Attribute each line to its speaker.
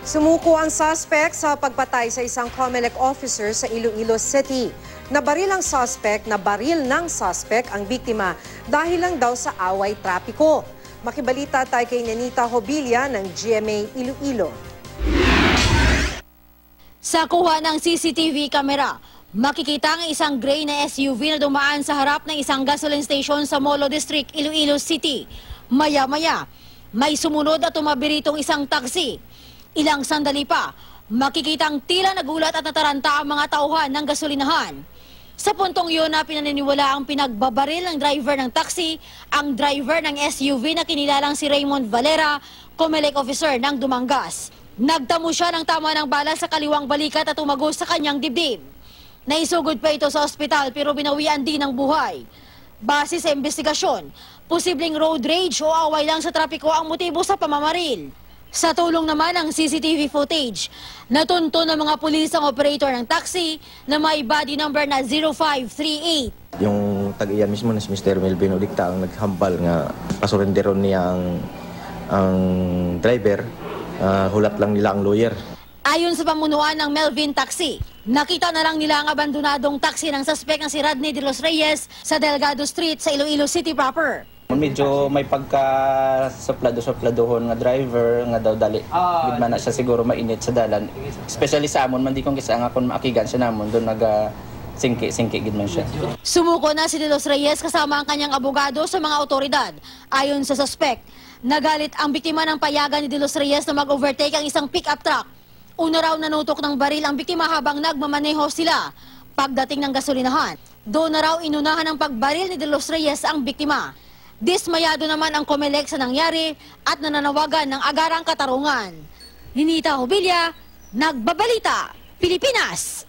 Speaker 1: Sumuko ang suspect sa pagpatay sa isang COMELEC officer sa Iloilo City. Nabaril ang suspect na baril ng suspect ang biktima dahil lang daw sa away trapiko. Makibalita tayo kay Nenita Hobilla ng GMA Iloilo.
Speaker 2: Sa kuha ng CCTV camera, makikita ang isang gray na SUV na dumaan sa harap ng isang gasoline station sa Molo District, Iloilo City. Maya-maya, may sumunod at tumabi ritong isang taxi. Ilang sandali pa, makikitang tila nagulat at nataranta ang mga tauhan ng gasolinahan. Sa puntong iyon na pinaniniwala ang pinagbabaril ng driver ng taxi, ang driver ng SUV na kinilalang si Raymond Valera, COMELEC officer ng Dumangas. Nagtamo siya ng tama ng bala sa kaliwang balikat at tumagos sa kanyang dibdib. Naisugod pa ito sa ospital pero binawian din ng buhay. Base sa investigasyon, posibleng road rage o away lang sa trapiko ang motibo sa pamamaril. Sa tulong naman ng CCTV footage, natunto ng mga pulis ang operator ng taxi na may body number na 0538.
Speaker 3: Yung tag-iya mismo na si Mr. Melvin Udicta ang naghambal nga pasurenderon niya ang driver, hulat lang nila ang lawyer.
Speaker 2: Ayon sa pamunuan ng Melvin Taxi, nakita na lang nila ang abandonadong taxi ng suspect na si Rodney de los Reyes sa Delgado Street sa Iloilo City proper.
Speaker 4: Medyo may pagka-suplado-supladohon nga driver nga daw dali. Gid man na siya siguro mainit sa dalan. Especially sa amon man di kong kisa nga kon maakigan siya namon doon singki gid man siya.
Speaker 2: Sumuko na si de los Reyes kasama ang kanyang abogado sa mga otoridad. Ayon sa suspect, nagalit ang biktima ng payagan ni de los Reyes na mag-overtake ang isang pick-up truck. Una raw nanutok ng baril ang biktima habang nagmamaneho sila. Pagdating ng gasolinahan, doon na raw inunahan ng pagbaril ni de los Reyes ang biktima. Dismayado naman ang COMELEC sa nangyari at nananawagan ng agarang katarungan. Nenita Hobilla, Nagbabalita, Pilipinas.